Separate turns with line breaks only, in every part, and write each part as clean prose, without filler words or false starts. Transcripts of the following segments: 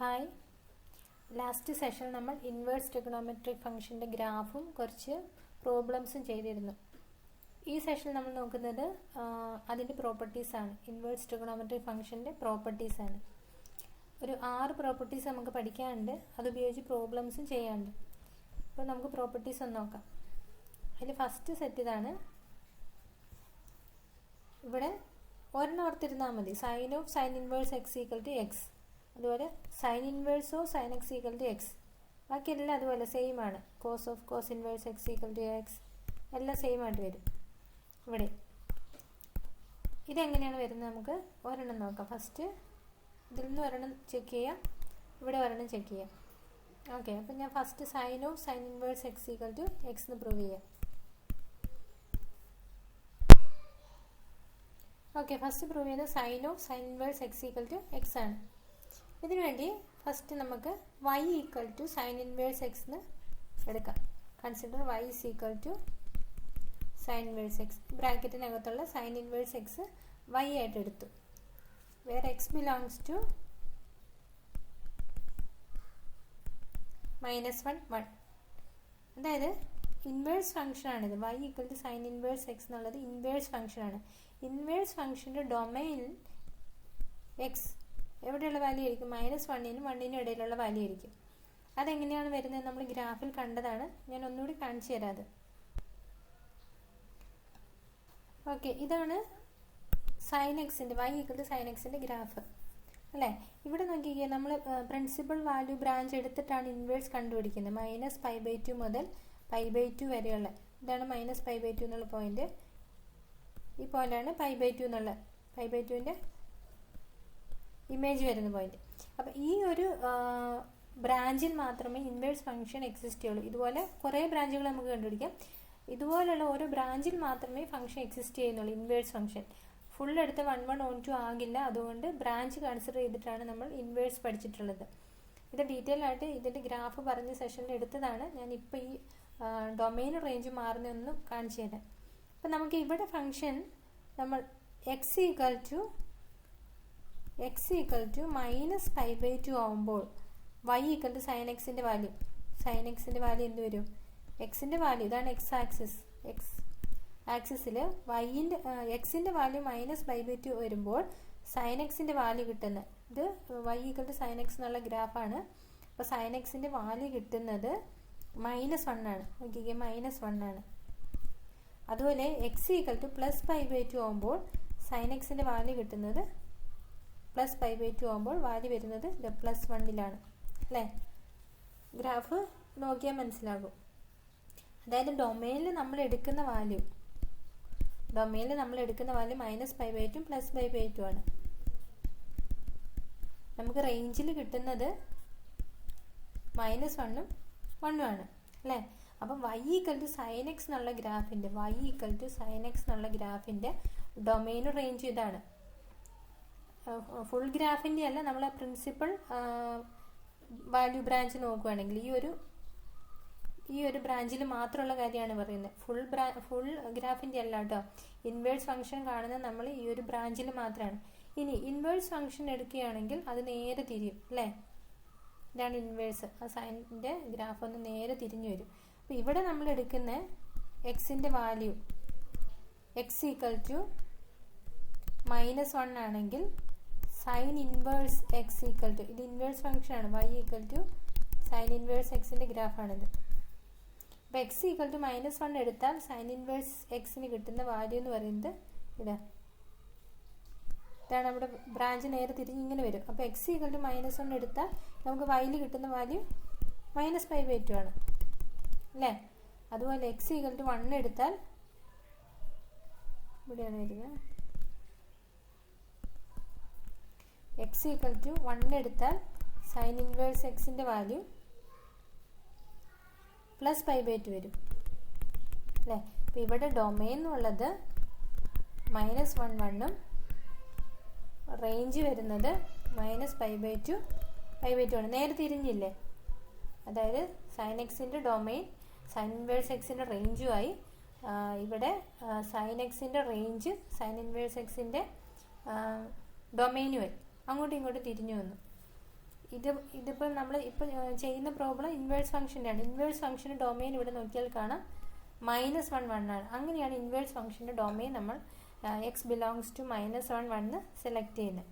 Hi. Last session നമ്മൾ inverse trigonometric ഫംഗ്ഷൻ്റെ ഗ്രാഫും കുറച്ച് പ്രോബ്ലംസും ചെയ്തിരുന്നു. ഈ സെഷനിൽ നമ്മൾ നോക്കുന്നത് അതിൻ്റെ പ്രോപ്പർട്ടീസാണ്. Inverse trigonometric ഫംഗ്ഷൻ്റെ പ്രോപ്പർട്ടീസാണ്. ഒരു 6 പ്രോപ്പർട്ടീസ് നമുക്ക് പഠിക്കാനുണ്ട്. അതുപയോഗിച്ച് പ്രോബ്ലംസും ചെയ്യാനുണ്ട്. അപ്പോൾ നമുക്ക് പ്രോപ്പർട്ടീസ് ഒന്ന് നോക്കാം. അതിൽ ഫസ്റ്റ് സെറ്റ് ഇതാണ്. ഇവിടെ ഒരെണ്ണം ഓർത്തിരുന്നാൽ മതി. Sine of sine inverse x equal to x, അതുപോലെ sine inverse of sine x equal to x. ബാക്കിയെല്ലാം അതുപോലെ സെയിം ആണ്. Cos of cos inverse x equal to x എല്ലാം സെയിം ആയിട്ട് വരും. ഇവിടെ ഇതെങ്ങനെയാണ് വരുന്നത് നമുക്ക് ഒരെണ്ണം നോക്കാം. ഫസ്റ്റ് ഇതിൽ നിന്ന് ഒരെണ്ണം ചെക്ക് ചെയ്യാം, ഇവിടെ ഒരെണ്ണം ചെക്ക് ചെയ്യാം. ഓക്കെ, അപ്പം ഞാൻ first sine of sine inverse x equal to x എന്ന് പ്രൂവ് ചെയ്യാം. ഓക്കെ, ഫസ്റ്റ് പ്രൂവ് ചെയ്ത് sine of sine inverse x equal to x ആണ്. ഇതിനു വേണ്ടി ഫസ്റ്റ് നമുക്ക് y equal to sine inverse x എന്ന് എടുക്കാം. Consider y is equal to sine inverse x. ബ്രാക്കറ്റിനകത്തുള്ള സൈൻ ഇൻവേഴ്സ് എക്സ് y ആയിട്ട് എടുത്തു. Where x belongs to -1 1. അതായത് ഇൻവേഴ്സ് ഫംഗ്ഷനാണിത്. y equal to sine inverse X എന്നുള്ളത് ഇൻവേഴ്സ് ഫംഗ്ഷനാണ്. ഇൻവേഴ്സ് ഫംഗ്ഷൻ്റെ ഡൊമൈനിൽ എക്സ് എവിടെയുള്ള വാല്യൂ ആയിരിക്കും? -1നും 1നും ഇടയിലുള്ള വാല്യൂ ആയിരിക്കും. അതെങ്ങനെയാണ് വരുന്നത് നമ്മൾ ഗ്രാഫിൽ കണ്ടതാണ്. ഞാൻ ഒന്നുകൂടി കാണിച്ചു തരാം അത്. ഓക്കെ, ഇതാണ് സൈൻ എക്സിൻ്റെ y ഈക്വൽ ടു സൈൻ എക്സിൻ്റെ ഗ്രാഫ് അല്ലേ. ഇവിടെ നോക്കിക്കുക, നമ്മൾ പ്രിൻസിപ്പൽ വാല്യൂ ബ്രാഞ്ച് എടുത്തിട്ടാണ് ഇൻവേഴ്സ് കണ്ടുപിടിക്കുന്നത്. -π/2 മുതൽ π/2 വരെയുള്ള ഇതാണ് -π/2 എന്നുള്ള പോയിന്റ്. ഈ പോയിന്റാണ് π/2 എന്നുള്ള π/2ൻ്റെ ഇമേജ് വരുന്ന പോയിന്റ്. അപ്പോൾ ഈ ഒരു ബ്രാഞ്ചിൽ മാത്രമേ ഇൻവേഴ്സ് ഫംഗ്ഷൻ എക്സിസ്റ്റ് ചെയ്യുള്ളൂ. ഇതുപോലെ കുറേ ബ്രാഞ്ചുകൾ നമുക്ക് കണ്ടുപിടിക്കാം. ഇതുപോലുള്ള ഓരോ ബ്രാഞ്ചിൽ മാത്രമേ ഫംഗ്ഷൻ എക്സിസ്റ്റ് ചെയ്യുന്നുള്ളൂ, ഇൻവേഴ്സ് ഫംഗ്ഷൻ. ഫുൾ എടുത്ത് 1 1 1 2 ആകില്ല. അതുകൊണ്ട് ബ്രാഞ്ച് കൺസിഡർ ചെയ്തിട്ടാണ് നമ്മൾ ഇൻവേഴ്സ് പഠിച്ചിട്ടുള്ളത്. ഇത് ഡീറ്റെയിൽ ആയിട്ട് ഇതിൻ്റെ ഗ്രാഫ് പറഞ്ഞ സെഷനിൽ എടുത്തതാണ്. ഞാനിപ്പോൾ ഈ ഡൊമൈൻ റേഞ്ച് മാറുന്നതൊന്നും കാണിച്ചു തരാം. അപ്പം നമുക്ക് ഇവിടെ ഫംഗ്ഷൻ നമ്മൾ എക്സ് ഈക്വൽ ടു -π/2 ആവുമ്പോൾ y ഈക്വൽ ടു സൈൻ എക്സിൻ്റെ വാല്യൂ. സൈൻ എക്സിൻ്റെ വാല്യൂ എന്ത് വരും? എക്സിൻ്റെ വാല്യൂ ഇതാണ് എക്സ് ആക്സിസ്. എക്സ് ആക്സിസിൽ എക്സിൻ്റെ വാല്യൂ -π/2 വരുമ്പോൾ സൈൻ എക്സിൻ്റെ വാല്യൂ കിട്ടുന്നത് ഇത് y equal to sine x എന്നുള്ള ഗ്രാഫാണ്. അപ്പോൾ സൈൻ എക്സിൻ്റെ വാല്യൂ കിട്ടുന്നത് -1 ആണ്. നോക്കിക്കേ, -1 ആണ്. അതുപോലെ എക്സ് ഈക്വൽ ടു +π/2 ആകുമ്പോൾ സൈൻ എക്സിൻ്റെ വാല്യൂ കിട്ടുന്നത് +π/2 ആകുമ്പോൾ വാല്യൂ വരുന്നത് +1ലാണ് അല്ലേ. ഗ്രാഫ് നോക്കിയാൽ മനസ്സിലാകും. അതായത് ഡൊമൈനിൽ നമ്മൾ എടുക്കുന്ന വാല്യൂ -π/2 +π/2 ആണ്. നമുക്ക് റേഞ്ചിൽ കിട്ടുന്നത് -1ഉം 1ഉം ആണ് അല്ലേ. അപ്പം y equal to sine x എന്നുള്ള ഗ്രാഫിൻ്റെ ഡൊമൈൻ റേഞ്ച് ഇതാണ്. ഫുൾ ഗ്രാഫിൻ്റെ അല്ല, നമ്മൾ പ്രിൻസിപ്പൽ വാല്യൂ ബ്രാഞ്ച് നോക്കുകയാണെങ്കിൽ ഈ ഒരു ബ്രാഞ്ചിൽ മാത്രമുള്ള കാര്യമാണ് പറയുന്നത്. ഫുൾ ഗ്രാഫിൻ്റെ അല്ല കേട്ടോ. ഇൻവേഴ്സ് ഫംഗ്ഷൻ കാണുന്നത് നമ്മൾ ഈ ഒരു ബ്രാഞ്ചിൽ മാത്രമാണ്. ഇനി ഇൻവേഴ്സ് ഫംഗ്ഷൻ എടുക്കുകയാണെങ്കിൽ അത് നേരെ തിരിയും അല്ലേ. ഇതാണ് ഇൻവേഴ്സ്. ആ സൈനിൻ്റെ ഗ്രാഫ് ഒന്ന് നേരെ തിരിഞ്ഞു വരും. അപ്പോൾ ഇവിടെ നമ്മൾ എടുക്കുന്ന എക്സിൻ്റെ വാല്യൂ എക്സ് ഈക്വൽ ടു -1 ആണെങ്കിൽ sine inverse x equal to ഇത് ഇൻവേഴ്സ് ഫംഗ്ഷനാണ്. y equal to sine inverse എക്സിൻ്റെ ഗ്രാഫാണിത്. അപ്പോൾ എക്സ് ഈക്വൽ ടു -1 എടുത്താൽ സൈൻ ഇൻവേഴ്സ് എക്സിന് കിട്ടുന്ന വാല്യൂ എന്ന് പറയുന്നത് ഇതാണ് നമ്മുടെ ബ്രാഞ്ച് നേരെ തിരിഞ്ഞ് ഇങ്ങനെ വരും. അപ്പോൾ എക്സ് ഈക്വൽ ടു -1 എടുത്താൽ നമുക്ക് വൈയിൽ കിട്ടുന്ന വാല്യൂ -π/2 ആണ് അല്ലേ. അതുപോലെ എക്സ് ഈക്വൽ ടു 1 എടുത്താൽ ഇവിടെയാണ് വരുന്നത്. എക്സ് ഈക്വൽ ടു 1 എടുത്താൽ സൈൻ ഇൻവേഴ്സ് എക്സിൻ്റെ വാല്യൂ +π/2 വരും അല്ലേ. അപ്പോൾ ഇവിടെ ഡൊമൈൻ എന്നുള്ളത് -1 1ഉം റേഞ്ച് വരുന്നത് -π/2 ആണ്. നേരെ തിരിഞ്ഞില്ലേ. അതായത് സൈൻ എക്സിൻ്റെ ഡൊമൈൻ സൈൻ ഇൻവേഴ്സ് എക്സിൻ്റെ റേഞ്ചുമായി. ഇവിടെ സൈൻ എക്സിൻ്റെ റേഞ്ച് സൈൻ ഇൻവേഴ്സ് എക്സിൻ്റെ ഡൊമൈനുമായി അങ്ങോട്ടും ഇങ്ങോട്ടും തിരിഞ്ഞു വന്നു. ഇതിപ്പോൾ നമ്മൾ ഇപ്പോൾ ചെയ്യുന്ന പ്രോബ്ലം ഇൻവേഴ്സ് ഫംഗ്ഷൻ്റെയാണ്. ഇൻവേഴ്സ് ഫംഗ്ഷൻ്റെ ഡൊമെയിൻ ഇവിടെ നോക്കിയാൽ കാണാം -1 1 ആണ്. അങ്ങനെയാണ് ഇൻവേഴ്സ് ഫംഗ്ഷൻ്റെ ഡൊമെയിൻ നമ്മൾ എക്സ് ബിലോങ്സ് ടു -1 1 സെലക്ട് ചെയ്യുന്നത്.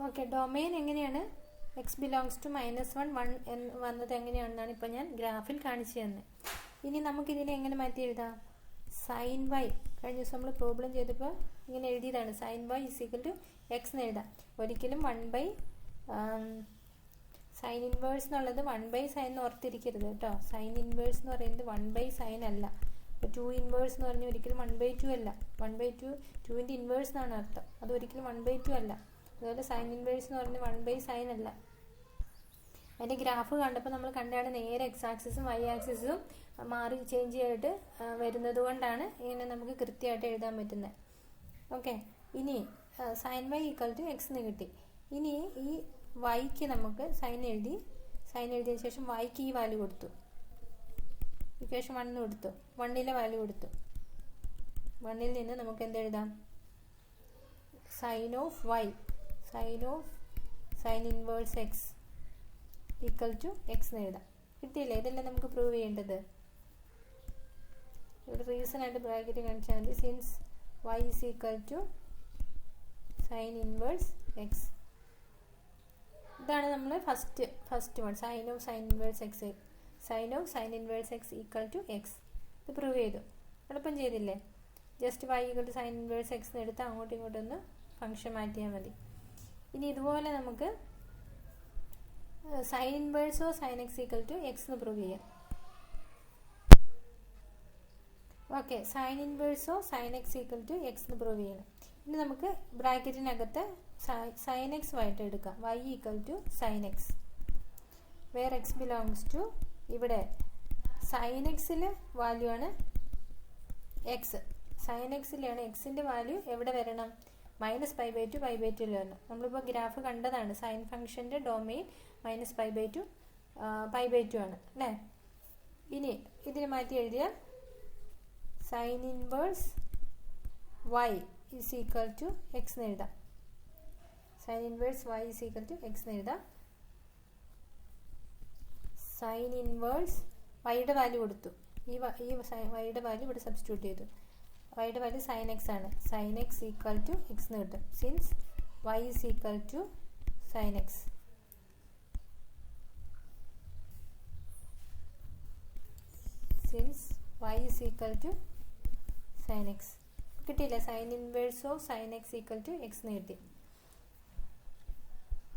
ഓക്കെ, ഡൊമെയിൻ എങ്ങനെയാണ് എക്സ് ബിലോങ്സ് ടു -1 1 എന്ന് വന്നത് എങ്ങനെയാണെന്നാണ് ഇപ്പോൾ ഞാൻ ഗ്രാഫിൽ കാണിച്ചു തന്നത്. ഇനി നമുക്കിതിനെ എങ്ങനെ മാറ്റി എഴുതാം? സൈൻ വൈ, കഴിഞ്ഞ ദിവസം നമ്മൾ പ്രോബ്ലം ചെയ്തപ്പോൾ ഇങ്ങനെ എഴുതിയതാണ്. സൈൻ വൈ = x എന്ന് എഴുതാം. ഒരിക്കലും 1 സൈൻ ഇൻവേഴ്സ് എന്നുള്ളത് 1 സൈൻ എന്ന് ഓർത്തിരിക്കരുത് കേട്ടോ. സൈൻ ഇൻവേഴ്സ് എന്ന് പറയുന്നത് 1 സൈൻ അല്ല. ഇപ്പോൾ 2 ഇൻവേഴ്സ് എന്ന് പറഞ്ഞാൽ ഒരിക്കലും 1/2 അല്ല. 1/2 2ൻ്റെ ഇൻവേഴ്സ് എന്നാണ് അർത്ഥം. അത് ഒരിക്കലും 1/2 അല്ല. അതുപോലെ സൈൻ ഇൻവേഴ്സ് എന്ന് പറഞ്ഞാൽ 1 സൈൻ അല്ല. അതിൻ്റെ ഗ്രാഫ് കണ്ടപ്പോൾ നമ്മൾ കണ്ടാണ് നേരെ എക്സ് ആക്സിസും വൈ ആക്സിസും മാറി ചേഞ്ച് ചെയ്തിട്ട് വരുന്നത് കൊണ്ടാണ് ഇങ്ങനെ നമുക്ക് കൃത്യമായിട്ട് എഴുതാൻ പറ്റുന്നത്. ഓക്കെ, ഇനി സൈൻ വൈ = x എന്ന് കിട്ടി. ഇനി ഈ വൈക്ക് നമുക്ക് സൈൻ എഴുതിയ ശേഷം വൈക്ക് ഈ വാല്യൂ കൊടുത്തു. ഇക്വേഷൻ 1 കൊടുത്തു, 1ലെ വാല്യൂ കൊടുത്തു. 1ൽ നിന്ന് നമുക്ക് എന്തെഴുതാം? Sine of y, sine inverse x = x എന്ന് എഴുതാം. കിട്ടിയില്ലേ? ഇതെല്ലാം നമുക്ക് പ്രൂവ് ചെയ്യേണ്ടത്. ഇവിടെ റീസൺ ആയിട്ട് ബ്രാക്കറ്റ് കാണിച്ചാൽ മതി. Since y = sine inverse x. ഇതാണ് നമ്മൾ first one, sine of sine inverse x = x. ഇത് പ്രൂവ് ചെയ്തു. എളുപ്പം ചെയ്തില്ലേ? Just y = sine inverse x എന്ന് എടുത്ത് അങ്ങോട്ടും ഇങ്ങോട്ടൊന്ന് ഫംഗ്ഷൻ മാറ്റിയാൽ മതി. ഇനി ഇതുപോലെ നമുക്ക് സൈൻ ഇൻവേഴ്സോ സൈൻ x = x എന്ന് പ്രൂവ് ചെയ്യാം. ഓക്കെ, സൈൻ ഇൻവേഴ്സോ സൈൻ x = x എന്ന് പ്രൂവ് ചെയ്യണം. ഇനി നമുക്ക് ബ്രാക്കറ്റിനകത്ത് സൈൻ എക്സ് ആയിട്ട് എടുക്കാം. y = sine x, where x belongs to, ഇവിടെ സൈൻ എക്സിൽ വാല്യൂ ആണ് എക്സ്. സൈൻ എക്സിലാണ് എക്സിൻ്റെ വാല്യൂ എവിടെ വരണം? -π/2 π/2 വരണം. നമ്മളിപ്പോൾ ഗ്രാഫ് കണ്ടതാണ്. സൈൻ ഫംഗ്ഷൻ്റെ ഡൊമെയിൻ -π/2 π/2 ആണ് അല്ലേ? ഇനി ഇതിനെ മാറ്റി എഴുതിയാൽ സൈൻ ഇൻവേഴ്സ് y = x എന്ന് എഴുതാം. സൈൻ ഇൻവേഴ്സ് y = x എന്ന് എഴുതാം. സൈൻ ഇൻവേഴ്സ് വൈയുടെ വാല്യൂ കൊടുത്തു. ഈ വൈയുടെ വാല്യൂ ഇവിടെ സബ്സ്റ്റിറ്റ്യൂട്ട് ചെയ്തു. വൈയുടെ വാല്യൂ സൈൻ എക്സ് ആണ്. സൈൻ x = x എന്ന് കിട്ടും. Since y = sine x. Since y = sine x കിട്ടിയില്ല. Sine inverse of sine x = x എന്ന് കിട്ടി.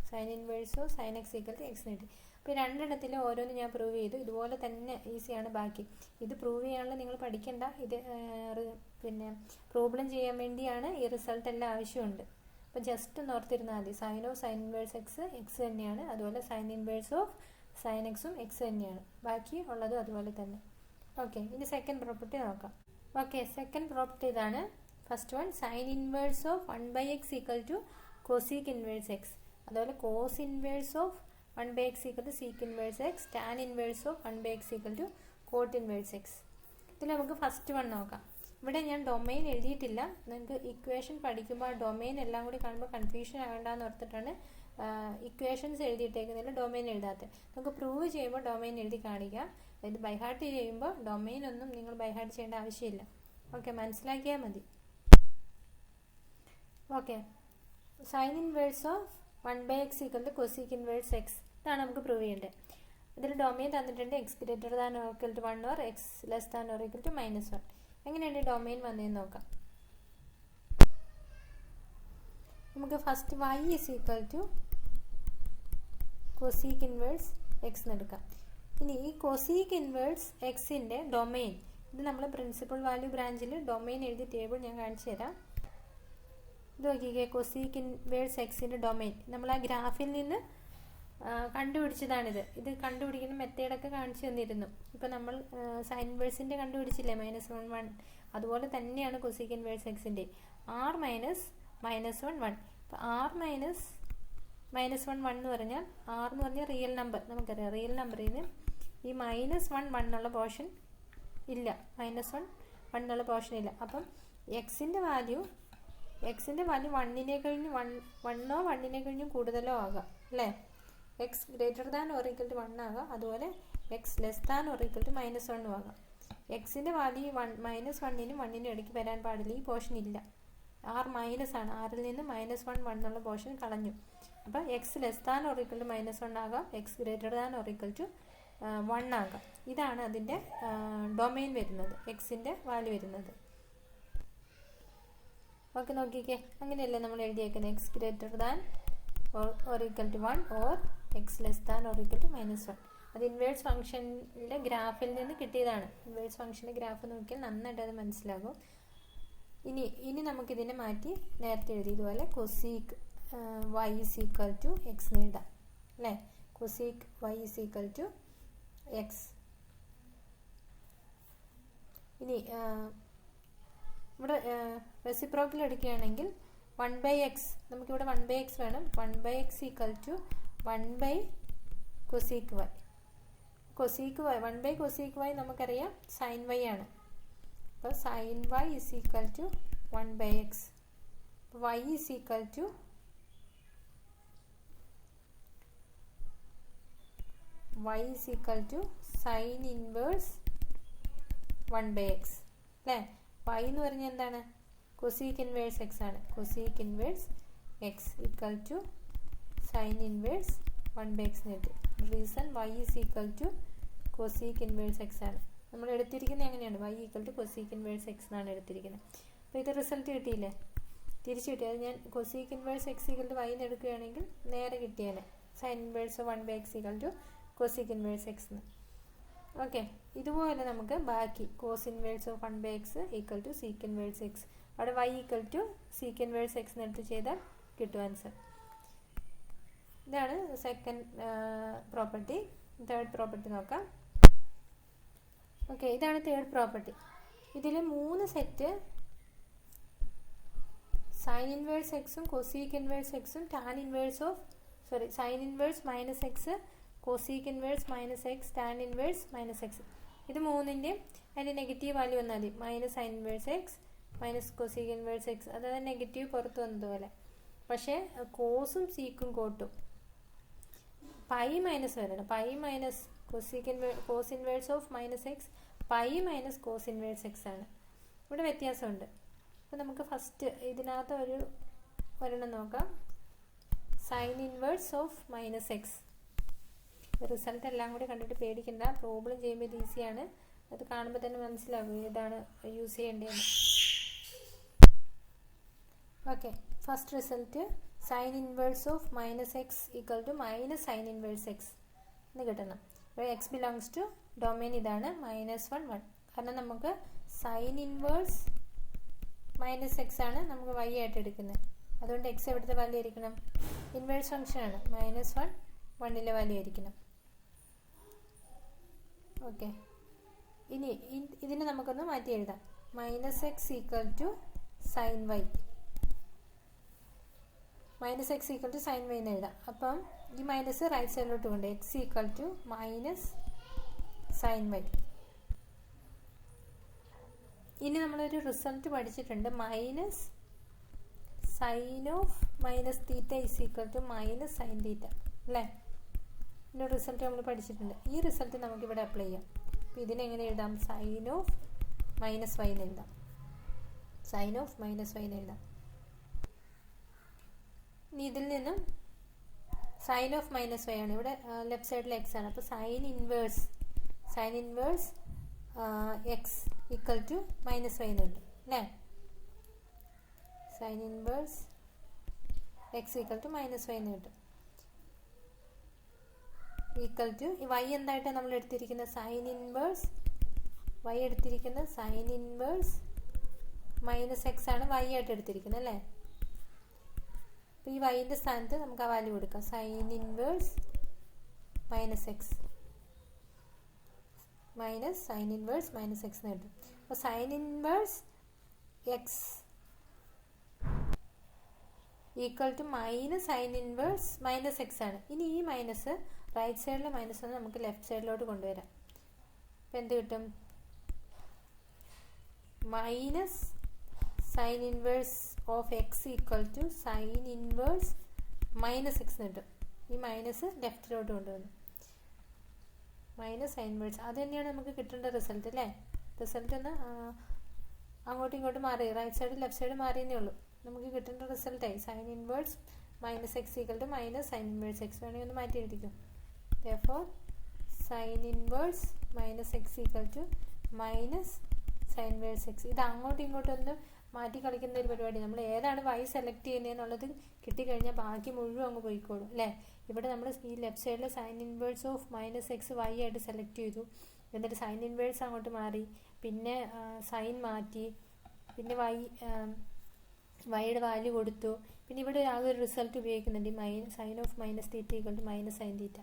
Sine inverse of sine x = x എന്ന് കിട്ടി. അപ്പോൾ രണ്ടെണ്ണത്തിലും ഓരോന്ന് ഞാൻ പ്രൂവ് ചെയ്തു. ഇതുപോലെ തന്നെ ഈസിയാണ് ബാക്കി. ഇത് പ്രൂവ് ചെയ്യാനുള്ള നിങ്ങൾ പഠിക്കേണ്ട. ഇത് പിന്നെ പ്രോബ്ലം ചെയ്യാൻ വേണ്ടിയാണ് ഈ റിസൾട്ട് എല്ലാം ആവശ്യമുണ്ട്. അപ്പോൾ ജസ്റ്റ് ഒന്ന് ഓർത്തിരുന്നാൽ മതി. Sine of sine inverse x തന്നെയാണ്. അതുപോലെ സൈൻ ഇൻവേഴ്സ് ഓഫ് സൈൻ എക്സും എക്സ് തന്നെയാണ്. ബാക്കി ഉള്ളതും അതുപോലെ തന്നെ. ഓക്കെ, ഇനി സെക്കൻഡ് പ്രോപ്പർട്ടി നോക്കാം. ഓക്കെ, സെക്കൻഡ് പ്രോപ്പർട്ടി ഇതാണ്. First one, sine inverse of 1/x = cosec inverse x. അതുപോലെ cos inverse of 1/x = sec inverse x. Tan inverse of 1/x = cot inverse x. ഇതിൽ നമുക്ക് ഫസ്റ്റ് വൺ നോക്കാം. ഇവിടെ ഞാൻ domain എഴുതിയിട്ടില്ല. നിങ്ങൾക്ക് ഇക്വേഷൻ പഠിക്കുമ്പോൾ ആ ഡൊമെയിൻ എല്ലാം കൂടി കാണുമ്പോൾ കൺഫ്യൂഷൻ ആകണ്ടെന്ന് ഓർത്തിട്ടാണ് ഇക്വേഷൻസ് എഴുതിയിട്ടേക്കുന്നതിൽ ഡൊമെയിൻ എഴുതാത്തത്. നമുക്ക് പ്രൂവ് ചെയ്യുമ്പോൾ ഡൊമെയിൻ എഴുതി കാണിക്കാം. ഇത് ബൈഹാർട്ട് ചെയ്യുമ്പോൾ ഡൊമെയിൻ ഒന്നും നിങ്ങൾ ബൈഹാർട്ട് ചെയ്യേണ്ട ആവശ്യമില്ല. ഓക്കെ, മനസ്സിലാക്കിയാൽ മതി. Okay, sine inverse of 1/x = cosec inverse x. ഇതാണ് നമുക്ക് പ്രൂവ് ചെയ്യേണ്ടത്. ഇതിൽ ഡൊമെയിൻ തന്നിട്ടുണ്ട് x > 1 or x < -1. എങ്ങനെയാണ് ഡൊമെയിൻ വന്നതെന്ന് നോക്കാം. നമുക്ക് first y = cosec inverse x എന്ന് എടുക്കാം. ഇനി ഈ കോസീക്ക് ഇൻവേഴ്സ് എക്സിൻ്റെ ഡൊമെയിൻ, ഇത് നമ്മൾ പ്രിൻസിപ്പൽ വാല്യൂ ബ്രാഞ്ചിൽ ഡൊമെയിൻ എഴുതിയ ടേബിൾ ഞാൻ കാണിച്ചു തരാം. ഇത് നോക്കിക്കേ, കോസീക്ക് ഇൻവേഴ്സ് എക്സിൻ്റെ ഡൊമെയിൻ നമ്മൾ ആ ഗ്രാഫിൽ നിന്ന് കണ്ടുപിടിച്ചതാണിത്. ഇത് കണ്ടുപിടിക്കുന്ന മെത്തേഡൊക്കെ കാണിച്ചു തന്നിരുന്നു. ഇപ്പോൾ നമ്മൾ സൈൻ ഇൻവേഴ്സിൻ്റെ കണ്ടുപിടിച്ചില്ലേ, -1 1. അതുപോലെ തന്നെയാണ് കോസീക്ക് ഇൻവേഴ്സ് എക്സിൻ്റെ. r - -1 1. ഇപ്പോൾ r - -1 1 എന്ന് പറഞ്ഞാൽ r എന്ന് പറഞ്ഞാൽ റിയൽ നമ്പർ. നമുക്കറിയാം റിയൽ നമ്പറിൽ നിന്ന് ഈ -1 1 എന്നുള്ള പോർഷൻ ഇല്ല. -1 1 എന്നുള്ള പോർഷൻ ഇല്ല. അപ്പം എക്സിൻ്റെ വാല്യൂ എക്സിൻ്റെ വാല്യൂ 1നെ കഴിഞ്ഞ് 1 1നെ കഴിഞ്ഞും കൂടുതലോ ആകാം അല്ലേ. X greater than or equal to 1 ആകാം, അതുപോലെ x less than or equal to -1 ആകാം. എക്സിൻ്റെ വാല്യൂ -1നും 1നും ഇടയ്ക്ക് വരാൻ പാടില്ല. ഈ പോർഷൻ ഇല്ല, ആർ മൈനസ് ആണ്. ആറിൽ നിന്ന് -1 1 പോർഷൻ കളഞ്ഞു. അപ്പോൾ x less than or equal to -1 ആകാം, x greater than or equal to 1 ആകാം. ഇതാണ് അതിൻ്റെ ഡൊമൈൻ വരുന്നത്, എക്സിൻ്റെ വാല്യൂ വരുന്നത്. ഓക്കെ, നോക്കിക്കേ, അങ്ങനെയല്ലേ നമ്മൾ എഴുതിയേക്കുന്നത്. X greater than or equal to 1 or x less than or equal to -1. അത് ഇൻവേഴ്സ് ഫംഗ്ഷനിലെ ഗ്രാഫിൽ നിന്ന് കിട്ടിയതാണ്. ഇൻവേഴ്സ് ഫംഗ്ഷൻ്റെ ഗ്രാഫ് നോക്കിയാൽ നന്നായിട്ട് അത് മനസ്സിലാകും. ഇനി നമുക്കിതിനെ മാറ്റി നേരത്തെ എഴുതിയതുപോലെ cosec y is equal to x എഴുതാം അല്ലേ. Cosec y is equal to x. ഇനി ഇവിടെ റെസിപ്രോക്കൽ എടുക്കുകയാണെങ്കിൽ 1/x, നമുക്കിവിടെ 1/x വേണം. 1/x equal to 1 cosec y. Cosec y 1 cosec y നമുക്കറിയാം സൈൻ y ആണ്. അപ്പോൾ sine y is equal to 1/x. y is equal to sine inverse 1/x അല്ലേ. y എന്ന് പറഞ്ഞാൽ എന്താണ്? കൊസീക്ക് ഇൻവേഴ്സ് x ആണ്. Cosec inverse x equal to sine inverse 1/x നേട്ട്. Reason y is equal to cosec inverse x ആണ്. നമ്മൾ എടുത്തിരിക്കുന്നത് എങ്ങനെയാണ്? y equal to cosec inverse x എന്നാണ് എടുത്തിരിക്കുന്നത്. അപ്പോൾ ഇത് റിസൾട്ട് കിട്ടിയില്ലേ, തിരിച്ചു കിട്ടി. അത് ഞാൻ cosec inverse x equal to y എന്ന് എടുക്കുകയാണെങ്കിൽ നേരെ കിട്ടിയേനെ. Sine inverse 1/x equal to cosec inverse x എന്ന്. ഓക്കെ, ഇതുപോലെ നമുക്ക് ബാക്കി cos inverse of 1/x equal to sec inverse x, അവിടെ y equal to sec inverse x എന്നെടുത്ത് ചെയ്താൽ കിട്ടും ആൻസർ. ഇതാണ് സെക്കൻഡ് പ്രോപ്പർട്ടി. തേർഡ് പ്രോപ്പർട്ടി നോക്കാം. ഓക്കെ, ഇതാണ് തേർഡ് പ്രോപ്പർട്ടി. ഇതിൽ 3 സെറ്റ് സൈൻ ഇൻവേഴ്സ് എക്സും കൊസീക്ക് ഇൻവേഴ്സ് എക്സും tan inverse of sine inverse -x, cosec inverse -x, tan inverse -x. ഇത് മൂന്നിൻ്റെയും അതിൻ്റെ നെഗറ്റീവ് വാല്യൂ വന്നാൽ മതി. -Sine inverse x -cosec inverse x, അതായത് നെഗറ്റീവ് പുറത്ത് വന്നതുപോലെ. പക്ഷേ കോസും സീക്കും കോട്ടും പൈ മൈനസ് വരണം. Pi minus cos inverse of -x, pi minus cos inverse x ആണ്. ഇവിടെ വ്യത്യാസമുണ്ട്. അപ്പോൾ നമുക്ക് ഫസ്റ്റ് ഇതിനകത്ത് ഒരെണ്ണം നോക്കാം. Sine inverse of -x. Result എല്ലാം കൂടി കണ്ടിട്ട് പേടിക്കണ്ട, പ്രോബ്ലം ചെയ്യുമ്പോൾ ഇത് ഈസിയാണ്. അത് കാണുമ്പോൾ തന്നെ മനസ്സിലാകും ഏതാണ് യൂസ് ചെയ്യേണ്ടതെന്ന്. Okay, first result sine inverse of -x equal to -sine inverse x എന്ന് കിട്ടണം. ഇവിടെ x ബിലോങ്സ് ടു ഡൊമൈൻ ഇതാണ് -1 1. കാരണം നമുക്ക് സൈൻ ഇൻവേഴ്സ് -x ആണ് നമുക്ക് y ആയിട്ട് എടുക്കുന്നത്. അതുകൊണ്ട് x എവിടുത്തെ വാല്യൂ ആയിരിക്കണം? ഇൻവേഴ്സ് ഫംഗ്ഷനാണ്. -1 1ലെ വാല്യൂ ആയിരിക്കണം. ഓക്കെ, ഇനി ഇതിനെ നമുക്കൊന്ന് മാറ്റി എഴുതാം. -x equal to sine y, -x equal to sine y എന്ന് എഴുതാം. അപ്പം ഈ മൈനസ് റൈറ്റ് സൈഡിലോട്ട് കൊണ്ട് x equal to -sine y. ഇനി നമ്മളൊരു റിസൾട്ട് പഠിച്ചിട്ടുണ്ട്. -Sine of -θ is equal to -sine θ അല്ലേ. ഇതിൻ്റെ റിസൾട്ട് നമ്മൾ പഠിച്ചിട്ടുണ്ട്. ഈ റിസൾട്ട് നമുക്കിവിടെ അപ്ലൈ ചെയ്യാം. അപ്പോൾ ഇതിനെങ്ങനെ എഴുതാം? സൈൻ ഓഫ് -y എന്ന് എഴുതാം. സൈൻ ഓഫ് -y എന്ന് എഴുതാം. ഇനി ഇതിൽ നിന്നും സൈൻ ഓഫ് -y ആണ്. ഇവിടെ ലെഫ്റ്റ് സൈഡിൽ x ആണ്. അപ്പോൾ sine inverse x equal to -y എന്ന് കിട്ടും അല്ലേ. Sine inverse x equal to -y എന്ന് കിട്ടും. ഈക്വൽ ടു y എന്തായിട്ടാണ് നമ്മൾ എടുത്തിരിക്കുന്നത്? സൈൻ ഇൻവേഴ്സ് y എടുത്തിരിക്കുന്നത് സൈൻ ഇൻവേഴ്സ് -x ആണ് y ആയിട്ട് എടുത്തിരിക്കുന്നത് അല്ലേ. അപ്പോൾ ഈ വൈൻ്റെ സ്ഥാനത്ത് നമുക്ക് ആ വാല്യൂ കൊടുക്കാം. Sine inverse -x sine inverse -x എന്ന് കിട്ടും. അപ്പോൾ sine inverse x equal to sine inverse -x ആണ്. ഇനി ഈ മൈനസ് റൈറ്റ് സൈഡിലെ മൈനസ് ഒന്ന് നമുക്ക് ലെഫ്റ്റ് സൈഡിലോട്ട് കൊണ്ടുവരാം. അപ്പോൾ എന്ത് കിട്ടും? -Sine inverse of x equal to sine inverse minus x എന്ന് കിട്ടും. ഈ മൈനസ് ലെഫ്റ്റിലോട്ട് കൊണ്ടുവന്നു, മൈനസ് സൈൻ ഇൻവേഴ്സ്. അത് തന്നെയാണ് നമുക്ക് കിട്ടേണ്ട റിസൾട്ട് അല്ലേ. റിസൾട്ട് ഒന്ന് അങ്ങോട്ടും ഇങ്ങോട്ടും മാറി, റൈറ്റ് സൈഡ് ലെഫ്റ്റ് സൈഡ് മാറിയെന്നേ ഉള്ളൂ. നമുക്ക് കിട്ടേണ്ട റിസൾട്ടായി sine inverse minus x equal to minus sine inverse x. വേണമെങ്കിൽ ഒന്ന് മാറ്റി എഴുതിക്കും. therefore sine inverse minus x equal to minus sine inverse x. ഇത് അങ്ങോട്ടും ഇങ്ങോട്ടും ഒന്ന് മാറ്റി കളിക്കുന്ന ഒരു പരിപാടി. നമ്മൾ ഏതാണ് y സെലക്ട് ചെയ്യുന്നതെന്നുള്ളത് കിട്ടിക്കഴിഞ്ഞാൽ ബാക്കി മുഴുവൻ അങ്ങ് പോയിക്കോളും അല്ലേ. ഇവിടെ നമ്മൾ ഈ ലെഫ്റ്റ് സൈഡിൽ sine inverse of minus x y ആയിട്ട് സെലക്ട് ചെയ്തു. എന്നിട്ട് സൈൻ ഇൻവേഴ്സ് അങ്ങോട്ട് മാറി, പിന്നെ സൈൻ മാറ്റി, പിന്നെ വൈയുടെ വാല്യൂ കൊടുത്തു. പിന്നെ ഇവിടെ ആകെ ഒരു റിസൾട്ട് ഉപയോഗിക്കുന്നുണ്ട്, sine of minus theta equal to minus sine theta.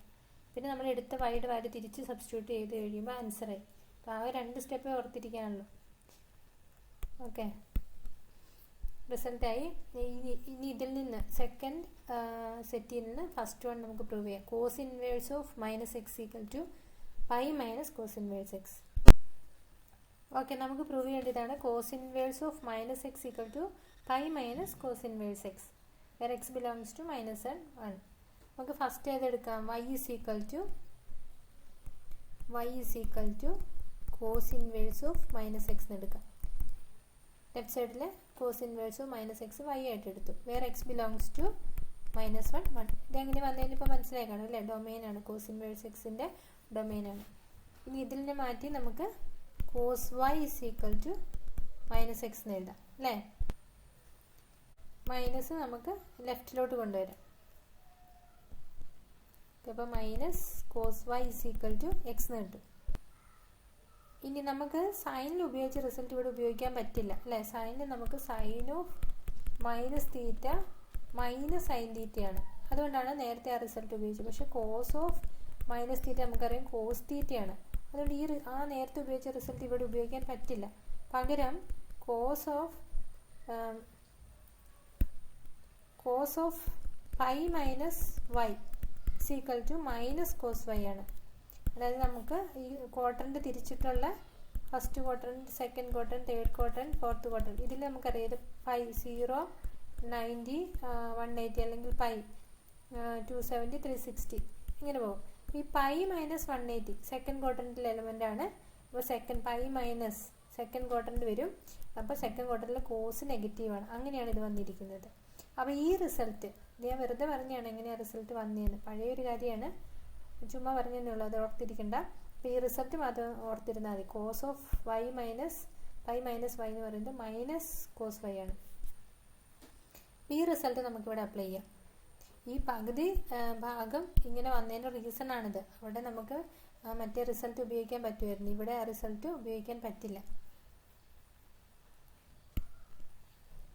പിന്നെ നമ്മൾ എടുത്ത വൈയുടെ വാല്യൂ തിരിച്ച് സബ്സ്റ്റിറ്റ്യൂട്ട് ചെയ്ത് കഴിയുമ്പോൾ ആൻസറായി. അപ്പോൾ ആകെ 2 സ്റ്റെപ്പേ ഓർത്തിരിക്കാനുള്ളൂ. ഓക്കെ, റിസൾട്ടായി. ഇനി ഇതിൽ നിന്ന് സെക്കൻഡ് സെറ്റിൽ നിന്ന് ഫസ്റ്റ് വൺ നമുക്ക് പ്രൂവ് ചെയ്യാം. Cos inverse of minus x equal to pi minus cos inverse x. Okay, നമുക്ക് പ്രൂവ് ചെയ്യേണ്ടതാണ് cos inverse of minus x equal to pi minus cos inverse x where x belongs to minus and 1. നമുക്ക് ഫസ്റ്റ് ഏതെടുക്കാം, y is equal to cos inverse of minus x എന്ന് എടുക്കാം. Left സൈഡിൽ cos inverse of minus x y ആയിട്ട് എടുത്തു. Where x belongs to -1 1. ഇതെങ്ങനെ വന്നതിന് ഇപ്പോൾ മനസ്സിലായി കാണും അല്ലേ. ഡൊമെയിനാണ്, കോസ് ഇൻവേഴ്സ് എക്സിൻ്റെ ഡൊമെയിനാണ്. ഇനി ഇതിൽ നിന്ന് മാറ്റി നമുക്ക് cos y is equal to minus x എന്ന് എഴുതാം അല്ലേ. മൈനസ് നമുക്ക് ലെഫ്റ്റിലോട്ട് കൊണ്ടുവരാം. അപ്പോൾ minus cos y is equal to x എന്ന് കിട്ടും. ഇനി നമുക്ക് സൈനിൽ ഉപയോഗിച്ച റിസൾട്ട് ഇവിടെ ഉപയോഗിക്കാൻ പറ്റില്ല അല്ലേ. സൈനിൽ നമുക്ക് sine of minus theta minus sine തീറ്റയാണ്, അതുകൊണ്ടാണ് നേരത്തെ ആ റിസൾട്ട് ഉപയോഗിച്ചത്. പക്ഷേ കോസ് ഓഫ് മൈനസ് തീറ്റ നമുക്കറിയാം കോസ് തീറ്റയാണ്, അതുകൊണ്ട് ആ നേരത്തെ ഉപയോഗിച്ച റിസൾട്ട് ഇവിടെ ഉപയോഗിക്കാൻ പറ്റില്ല. പകരം cos of pi minus y equal to minus cos y ആണ്. അതായത് നമുക്ക് ഈ ക്വാഡ്രന്റ് തിരിച്ചിട്ടുള്ള first quadrant, second quadrant, third quadrant, fourth quadrant, ഇതിൽ നമുക്കറിയാം പൈ 0 90 180 അല്ലെങ്കിൽ പൈ 270 360 ഇങ്ങനെ പോകും. ഈ പൈ മൈനസ് 180 സെക്കൻഡ് ക്വാഡ്രന്റിലെ എലമെന്റ് ആണ്. അപ്പോൾ പൈ മൈനസ് സെക്കൻഡ് ക്വാഡ്രന്റ് വരും. അപ്പോൾ സെക്കൻഡ് ക്വാഡ്രന്റിലെ കോസ് നെഗറ്റീവാണ്. അങ്ങനെയാണ് ഇത് വന്നിരിക്കുന്നത്. അപ്പോൾ ഈ റിസൾട്ട് ഞാൻ വെറുതെ പറഞ്ഞാണ് എങ്ങനെയാണ് റിസൾട്ട് വന്നതെന്ന്. പഴയൊരു കാര്യമാണ്, ചുമ്മാ പറഞ്ഞതേ ഉള്ളൂ, അത് ഓർത്തിരിക്കണ്ട. അപ്പോൾ ഈ റിസൾട്ട് മാത്രം ഓർത്തിരുന്നാൽ മതി. Cos of y minus pi minus y എന്ന് പറയുന്നത് മൈനസ് കോസ് വൈ ആണ്. ഈ റിസൾട്ട് നമുക്കിവിടെ അപ്ലൈ ചെയ്യാം. ഈ പകുതി ഭാഗം ഇങ്ങനെ വന്നതിൻ്റെ റീസൺ ആണിത്. അവിടെ നമുക്ക് മറ്റേ റിസൾട്ട് ഉപയോഗിക്കാൻ പറ്റുമായിരുന്നു, ഇവിടെ ആ റിസൾട്ട് ഉപയോഗിക്കാൻ പറ്റില്ല.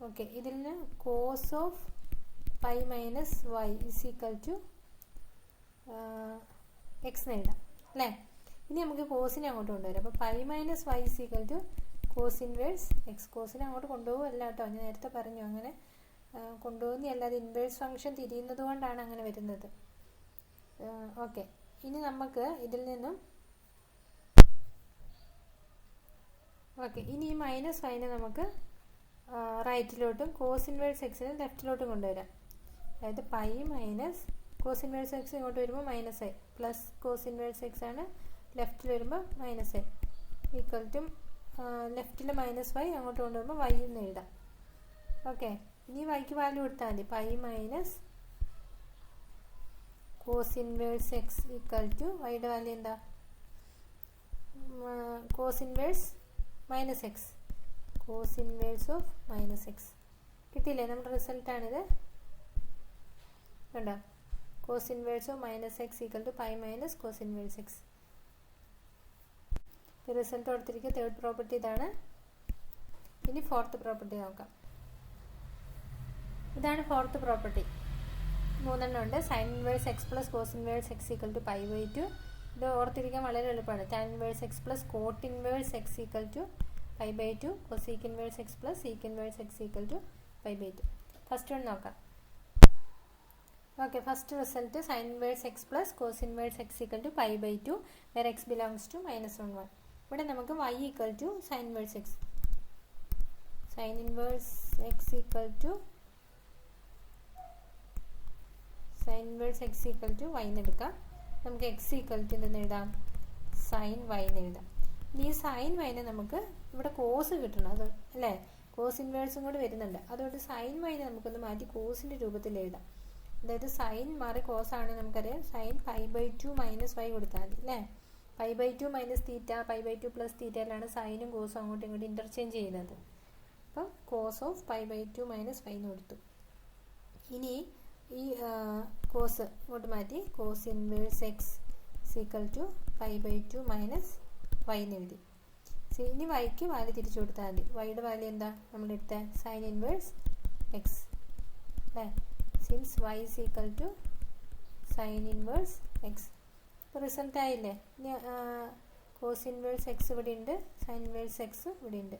ഓക്കെ, ഇതിൽ നിന്ന് cos of pi minus y is equal to x എന്ന് എഴുതാം അല്ലേ. ഇനി നമുക്ക് കോസിനെ അങ്ങോട്ട് കൊണ്ടുവരാം. അപ്പോൾ pi minus y is equal to cos inverse x. കോസിനെ അങ്ങോട്ട് കൊണ്ടുപോകുമല്ല കേട്ടോ, ഞാൻ നേരത്തെ പറഞ്ഞു അങ്ങനെ കൊണ്ടുപോകുന്നതല്ല, അത് ഇൻവേഴ്സ് ഫംഗ്ഷൻ തിരിയുന്നത് കൊണ്ടാണ് അങ്ങനെ വരുന്നത്. ഓക്കെ, ഇനി നമുക്ക് ഇതിൽ നിന്നും ഇനി ഈ മൈനസ് വൈനെ നമുക്ക് റൈറ്റിലോട്ടും കോസ് ഇൻവേഴ്സ് എക്സിനെ ലെഫ്റ്റിലോട്ടും കൊണ്ടുവരാം. അതായത് pi minus cos inverse x ഇങ്ങോട്ട് വരുമ്പോൾ minus pi plus cos inverse x ആണ് ലെഫ്റ്റിൽ വരുമ്പോൾ മൈനസ് ഐ ഈക്വൽ ടു ലെഫ്റ്റിൽ മൈനസ് വൈ അങ്ങോട്ട് കൊണ്ടുവരുമ്പോൾ വൈ എന്ന് എഴുതാം. ഓക്കെ, ഇനി വൈക്ക് വാല്യൂ കൊടുത്താൽ മതി. Pi minus cos inverse x equal to വൈയുടെ വാല്യൂ എന്താ, cos inverse minus x, cos inverse of minus x. കിട്ടിയില്ലേ, നമ്മുടെ റിസൾട്ടാണിത് കണ്ടോ. Cos inverse of minus x equal to pi minus cos inverse x. Result കൊടുത്തിരിക്കുക. Third property ഇതാണ്. ഇനി fourth property നോക്കാം. ഇതാണ് ഫോർത്ത് പ്രോപ്പർട്ടി. 3 എണ്ണം ഉണ്ട്. Sine inverse x plus cos inverse x equal to pi by 2. ഇത് ഓർത്തിരിക്കാൻ വളരെ എളുപ്പമാണ്. Tan inverse x plus cot inverse x equal to pi by 2. Cosec inverse x plus sec inverse x equal to pi by 2. First one നോക്കാം. Okay, first result sine inverse x plus cos inverse x equal to pi by 2 where x belongs to -1 1. ഇവിടെ നമുക്ക് y equal to sine inverse x, sine inverse x equal to sine inverse x equal to y എന്ന് എടുക്കാം. നമുക്ക് X equal to എന്തെന്ന് എഴുതാം? Sine y എന്ന് എഴുതാം. ഇനി ഈ സൈൻ വൈനെ നമുക്ക് ഇവിടെ കോസ് കിട്ടണം, അത് അല്ലേ? കോസ് ഇൻവേഴ്സും കൂടി വരുന്നുണ്ട്. അതുകൊണ്ട് സൈൻ വൈനെ നമുക്കൊന്ന് മാറ്റി കോസിൻ്റെ രൂപത്തിൽ എഴുതാം. അതായത് സൈൻ മാറി കോസ് ആണെങ്കിൽ നമുക്കറിയാം സൈൻ π/2 മൈനസ് വൈ കൊടുത്താൽ മതി അല്ലേ? π/2 മൈനസ് തീറ്റ, π/2 പ്ലസ് തീറ്റയിലാണ് സൈനും കോസും അങ്ങോട്ടും ഇങ്ങോട്ടും ഇൻ്റർചേഞ്ച് ചെയ്യുന്നത്. അപ്പം കോസ് ഓഫ് π/2 മൈനസ് വൈ എന്ന് കൊടുത്തു. ഇനി ഈ കോസ് ഇങ്ങോട്ട് മാറ്റി cos inverse x equal to π/2 minus y എന്ന് എഴുതി. ഇനി വൈക്ക് വാല്യൂ തിരിച്ചു കൊടുത്താൽ മതി. വൈയുടെ വാല്യൂ എന്താ നമ്മളെടുത്ത? സൈൻ ഇൻവേഴ്സ് എക്സ് അല്ലേ? Since y is equal to sine inverse x. ഇപ്പോൾ റിസൾട്ട് ആയില്ലേ? ഇനി കോസ് ഇൻവേഴ്സ് എക്സ് ഇവിടെ ഉണ്ട്, സൈൻ ഇൻവേഴ്സ് എക്സ് ഇവിടെ ഉണ്ട്.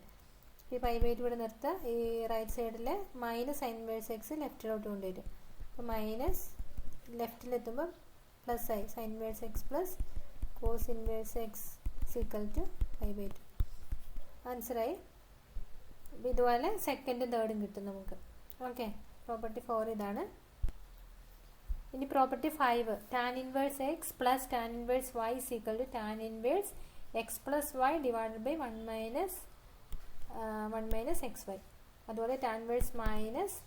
ഈ π/2 ഇവിടെ നിർത്തുക. ഈ റൈറ്റ് സൈഡിൽ മൈനസ് സൈൻ ഇൻവേഴ്സ് എക്സ് ലെഫ്റ്റിലോട്ട് കൊണ്ടുവരും. അപ്പോൾ മൈനസ് ലെഫ്റ്റിലെത്തുമ്പോൾ പ്ലസ് ആയി sine inverse x plus cos inverse x equal to π/2. ആൻസറായി. ഇതുപോലെ സെക്കൻഡും തേർഡും കിട്ടും നമുക്ക്. ഓക്കെ, പ്രോപ്പർട്ടി 4 ഇതാണ്. ഇനി property 5, tan inverse x plus tan inverse y equal to tan inverse x plus y divided by 1 minus x y. അതുപോലെ tan inverse minus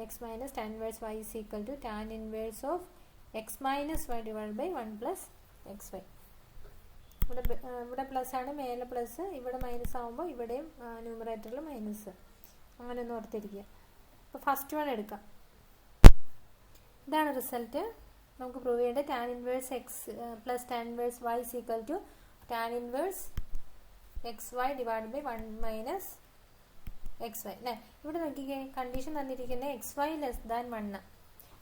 x minus tan inverse y equal to tan inverse of x minus y divided by 1 plus x y. ഇവിടെ plus ആണ്, മേലെ plus, ഇവിടെ minus ആകുമ്പോൾ ഇവിടെയും ന്യൂമറേറ്ററിൽ minus. അങ്ങനെ ഒന്ന് ഓർത്തിരിക്കുക. അപ്പോൾ ഫസ്റ്റ് വൺ എടുക്കാം. ഇതാണ് റിസൾട്ട്. നമുക്ക് പ്രൂവ് ചെയ്യേണ്ടത് tan inverse x plus tan inverse y equal to tan inverse x y divide by 1 minus x y അല്ലേ? ഇവിടെ നോക്കിക്കേ, കണ്ടീഷൻ തന്നിരിക്കുന്നത് എക്സ് വൈ ലെസ് ദാൻ 1.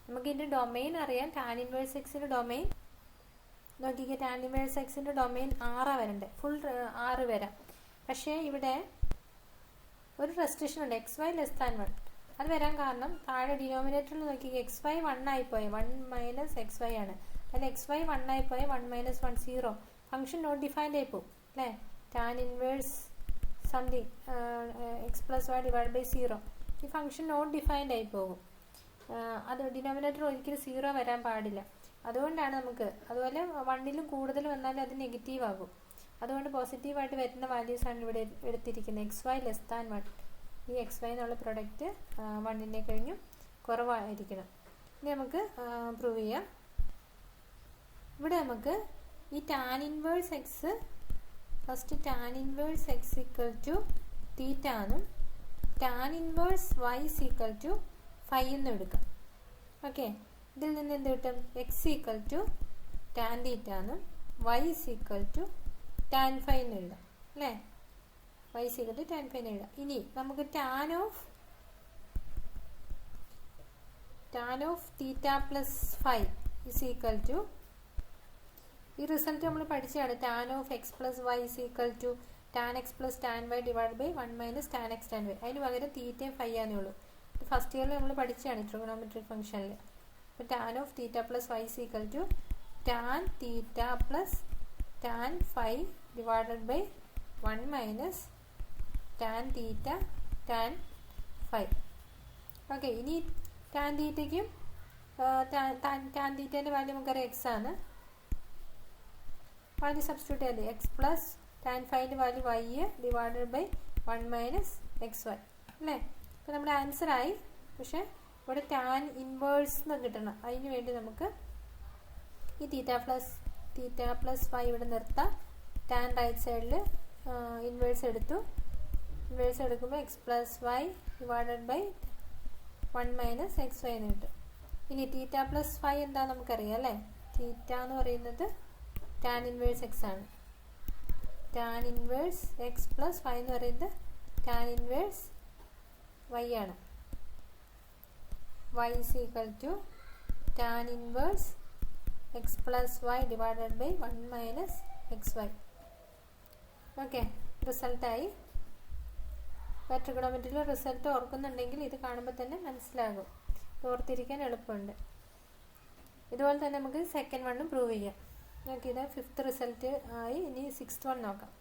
നമുക്ക് ഇതിൻ്റെ ഡൊമെയിൻ അറിയാം. ടാൻ ഇൻവേഴ്സ് എക്സിൻ്റെ ഡൊമെയിൻ നോക്കിക്കേ, ടാൻ ഇൻവേഴ്സ് എക്സിൻ്റെ ഡൊമെയിൻ 6 വരണ്ടേ, ഫുൾ 6 വരാം. പക്ഷേ ഇവിടെ ഒരു റെസ്ട്രിക്ഷൻ ഉണ്ട്, എക്സ് വൈ ലെസ് ദാൻ 1. അത് വരാൻ കാരണം താഴെ ഡിനോമിനേറ്ററിൽ നോക്കിക്കേ, എക്സ് വൈ 1 ആയിപ്പോയി, 1 മൈനസ് എക്സ് വൈ ആണ്. അതിൽ എക്സ് വൈ 1 ആയിപ്പോയി, 1 മൈനസ് 1 0. ഫംഗ്ഷൻ നോട്ട് ഡിഫൈൻഡ് ആയിപ്പോവും അല്ലേ? Tan inverse something x plus y divide by 0, ഈ ഫംഗ്ഷൻ നോട്ട് ഡിഫൈൻഡ് ആയി പോകും. അത് ഡിനോമിനേറ്റർ ഒരിക്കലും 0 വരാൻ പാടില്ല. അതുകൊണ്ടാണ് നമുക്ക്, അതുപോലെ 1ലും കൂടുതൽ വന്നാലും അത് നെഗറ്റീവ് ആകും. അതുകൊണ്ട് പോസിറ്റീവായിട്ട് വരുന്ന വാല്യൂസാണ് ഇവിടെ എടുത്തിരിക്കുന്നത്. X y less than 1. ഈ എക്സ് വൈ എന്നുള്ള പ്രൊഡക്റ്റ് 1നെ കഴിഞ്ഞും കുറവായിരിക്കണം. ഇനി നമുക്ക് പ്രൂവ് ചെയ്യാം. ഇവിടെ നമുക്ക് ഈ tan inverse x, first tan inverse x equal to theta എന്നും tan inverse y equal to phi എന്നും എടുക്കാം. ഓക്കെ, ഇതിൽ നിന്ന് എന്ത് കിട്ടും? X equal to tan theta എന്നും y equal to tan phi എന്ന് എഴുതാം അല്ലേ? Y equal to tan phi എന്ന് എഴുതാം. ഇനി നമുക്ക് tan of theta plus phi is equal to, ഈ റിസൾട്ട് നമ്മൾ പഠിച്ചതാണ്. Tan of x plus y is equal to tan x plus tan y divide by 1 minus tan x tan y. അതിന് പകരം തീറ്റയും ഫൈ ആണേ ഉള്ളൂ. ഫസ്റ്റ് ഇയറിൽ നമ്മൾ പഠിച്ചതാണ് ട്രിഗണോമെട്രിക് ഫംഗ്ഷനിൽ. അപ്പോൾ tan of theta plus y is equal to tan theta plus tan phi divided by 1 minus tan theta tan phi. Okay, ഇനി ടാൻ തീറ്റയ്ക്കും ടാൻ തീറ്റേൻ്റെ വാല്യൂ നമുക്കറിയാം എക്സ് ആണ്. വാല്യൂ സബ്സ്റ്റിറ്റ്യൂട്ട് ചെയ്ത് എക്സ് പ്ലസ് ടാൻ ഫൈൻ്റെ value y divided by 1 minus x y അല്ലേ? അപ്പോൾ നമ്മുടെ ആൻസറായി. പക്ഷേ ഇവിടെ ടാൻ ഇൻവേഴ്സ് എന്ന് കിട്ടണം. അതിന് വേണ്ടി നമുക്ക് ഈ തീറ്റ പ്ലസ് ഫൈ ഇവിടെ നിർത്താം. ടാൻ റൈറ്റ് സൈഡിൽ ഇൻവേഴ്സ് എടുത്തു. ഇൻവേഴ്സ് എടുക്കുമ്പോൾ x plus y divided by 1 minus x y എന്ന് കിട്ടും. ഇനി തീറ്റ പ്ലസ് ഫൈ എന്താ നമുക്കറിയാം അല്ലേ? തീറ്റ എന്ന് പറയുന്നത് ടാൻ ഇൻവേഴ്സ് എക്സ് ആണ്. Tan inverse x plus phi എന്ന് പറയുന്നത് ടാൻ ഇൻവേഴ്സ് വൈ ആണ്. y is equal to tan inverse x plus y divided by 1 minus xy. Okay, റിസൾട്ടായി. ട്രിഗണോമെട്രിയിലെ റിസൾട്ട് ഓർക്കുന്നുണ്ടെങ്കിൽ ഇത് കാണുമ്പോൾ തന്നെ മനസ്സിലാകും, ഓർത്തിരിക്കാൻ എളുപ്പമുണ്ട്. ഇതുപോലെ തന്നെ നമുക്ക് സെക്കൻഡ് വണ്ണും പ്രൂവ് ചെയ്യാം. ഓക്കെ, ഇത് 5th റിസൾട്ട് ആയി. ഇനി 6th വൺ നോക്കാം.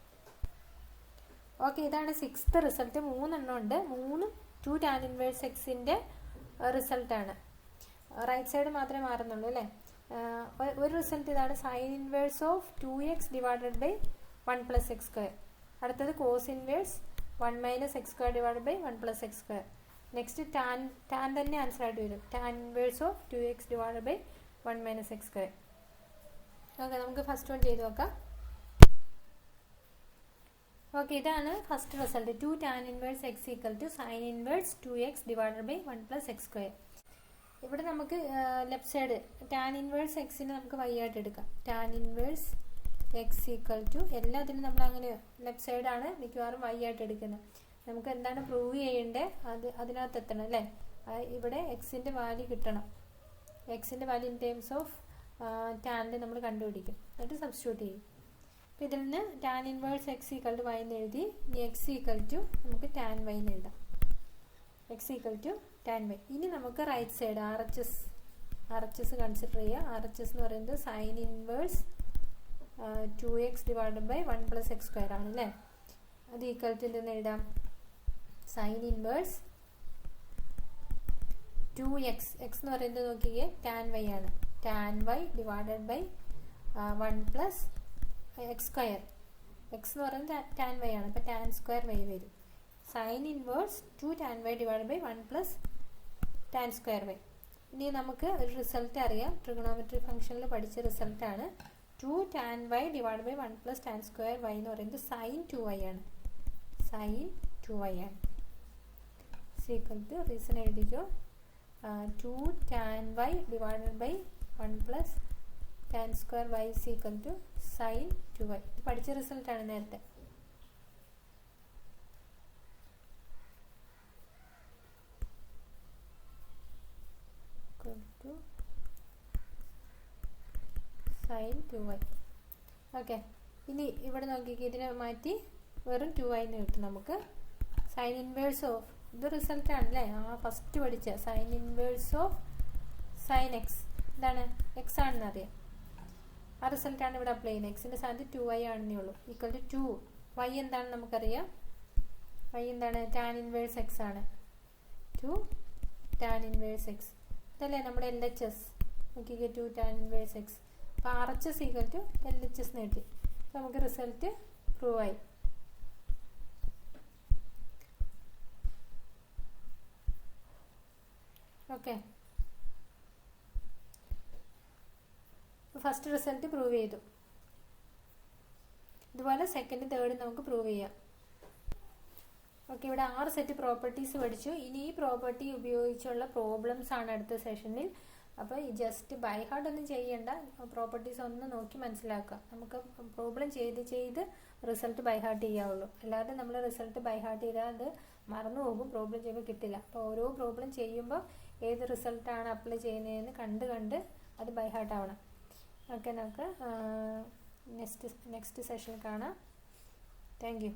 ഓക്കെ, ഇതാണ് 6th റിസൾട്ട്. 3 എണ്ണം ഉണ്ട്. 3 2 tan ഇൻവേഴ്സ് എക്സിൻ്റെ റിസൾട്ടാണ്. റൈറ്റ് സൈഡ് മാത്രമേ മാറുന്നുള്ളൂ അല്ലേ. ഒരു റിസൾട്ട് ഇതാണ്, sine inverse of 2x divided by 1 plus x square. അടുത്തത് cos inverse 1 minus x square divided by 1 plus x square. Next tan തന്നെ ആൻസർ ആയിട്ട് വരും, tan inverse of 2x divided by 1 minus x square. Okay, നമുക്ക് first one ചെയ്ത് നോക്കാം. Okay, ഇതാണ് first result. 2 tan inverse x equal to sine inverse 2x divided by 1 plus x square. ഇവിടെ നമുക്ക് left side tan inverse എക്സിനെ നമുക്ക് y ആയിട്ട് എടുക്കാം. Tan inverse x equal to, എല്ലാത്തിനും നമ്മൾ അങ്ങനെ ലെഫ്റ്റ് സൈഡാണ് മിക്കവാറും y ആയിട്ട് എടുക്കുന്നത്. നമുക്ക് എന്താണ് പ്രൂവ് ചെയ്യേണ്ടത് അതിനകത്ത് എത്തണം അല്ലേ. ഇവിടെ എക്സിൻ്റെ വാല്യൂ കിട്ടണം. എക്സിൻ്റെ വാല്യൂ ഇൻ ടേംസ് ഓഫ് ടാനിൽ നമ്മൾ കണ്ടുപിടിക്കും, എന്നിട്ട് സബ്സ്റ്റിറ്റ്യൂട്ട് ചെയ്യും. അപ്പോൾ ഇതിൽ നിന്ന് tan inverse x equal to y എന്ന് എഴുതി, ഇനി എക്സ് ഈക്വൽ ടു നമുക്ക് ടാൻ വൈ എന്ന് എഴുതാം. X equal to tan y. ഇനി നമുക്ക് right side R H S consider ചെയ്യുക. ആർ എച്ച് എസ് എന്ന് പറയുന്നത് sine inverse 2x divided by 1 plus x square ആണ് അല്ലേ. അത് ഈക്വൽ ടു എന്തെന്ന് എഴുതാം, സൈൻ ഇൻവേഴ്സ് 2x, എക്സ് എന്ന് പറയുന്നത് നോക്കിയേ ടാൻ വൈ ആണ്, tan y divided by 1 plus x square. X എന്ന് പറയുന്നത് ടാൻ വൈ ആണ്, അപ്പോൾ ടാൻ സ്ക്വയർ വൈ വരും. Sine inverse 2 tan y divide by 1 plus tan square y. ഇനി നമുക്ക് ഒരു റിസൾട്ട് അറിയാം, ട്രിഗണോമെട്രി ഫംഗ്ഷനിൽ പഠിച്ച റിസൾട്ടാണ്. 2 tan y divide by 1 plus tan square y എന്ന് പറയുന്നത് സൈൻ 2y ആണ്, സൈൻ 2y ആണ്. സീക്വൽ ടു റീസൺ എഴുതിക്കോ, 2 tan y divided by 1 plus tan square y equal to sine 2y. ഇത് പഠിച്ച റിസൾട്ടാണ് നേരത്തെ. Sign 2y. ഓക്കെ, ഇനി ഇവിടെ നോക്കിക്കേ, ഇതിനെ മാറ്റി വെറും 2y എന്ന് കിട്ടും നമുക്ക്. സൈൻ ഇൻവേഴ്സ് ഓഫ്, ഇത് റിസൾട്ടാണ് അല്ലേ, ഫസ്റ്റ് പഠിച്ച sign inverse of sine X, എന്താണ് എക്സ് ആണെന്ന് അറിയാം. ആ റിസൾട്ടാണ് ഇവിടെ അപ്ലൈ ചെയ്യുന്നത്. എക്സിൻ്റെ സ്ഥാനത്ത് 2y ആണെന്നേ ഉള്ളൂ. ഈക്വൽ ടു 2 y എന്താണെന്ന് നമുക്കറിയാം. y എന്താണ്, ടാൻ ഇൻവേഴ്സ് എക്സ് ആണ്. 2 ടാൻ ഇൻവേഴ്സ് എക്സ് ഇതല്ലേ നമ്മുടെ LHS. നോക്കിക്കേ, 2 ടാൻ ഇൻവേഴ്സ് എക്സ്. അപ്പോൾ RHS ഈക്വൽ ടു LHS നേടി. അപ്പോൾ നമുക്ക് റിസൾട്ട് പ്രൂവ് ആയി. ഓക്കെ, ഫസ്റ്റ് റിസൾട്ട് പ്രൂവ് ചെയ്തു. ഇതുപോലെ സെക്കൻഡ് തേർഡ് നമുക്ക് പ്രൂവ് ചെയ്യാം. ഓക്കെ, ഇവിടെ 6 സെറ്റ് പ്രോപ്പർട്ടീസ് പഠിച്ചു. ഇനി ഈ പ്രോപ്പർട്ടി ഉപയോഗിച്ചുള്ള പ്രോബ്ലംസ് ആണ് അടുത്ത സെഷനിൽ. അപ്പോൾ ഈ ജസ്റ്റ് ബൈ ഹാർട്ട് ഒന്നും ചെയ്യേണ്ട, പ്രോപ്പർട്ടീസ് ഒന്ന് നോക്കി മനസ്സിലാക്കുക. നമുക്ക് പ്രോബ്ലം ചെയ്ത് റിസൾട്ട് ബൈ ഹാർട്ട് ചെയ്യാവുള്ളൂ. അല്ലാതെ നമ്മൾ റിസൾട്ട് ബൈ ഹാർട്ട് ചെയ്താൽ അത് മറന്നു പോകും, പ്രോബ്ലം ചെയ്യുമ്പോൾ കിട്ടില്ല. അപ്പോൾ ഓരോ പ്രോബ്ലം ചെയ്യുമ്പോൾ ഏത് റിസൾട്ടാണ് അപ്ലൈ ചെയ്യുന്നതെന്ന് കണ്ട് അത് ബൈ ഹാർട്ട് ആവണം. ഓക്കെ, നമുക്ക് നെക്സ്റ്റ് സെഷൻ കാണാം. Thank you.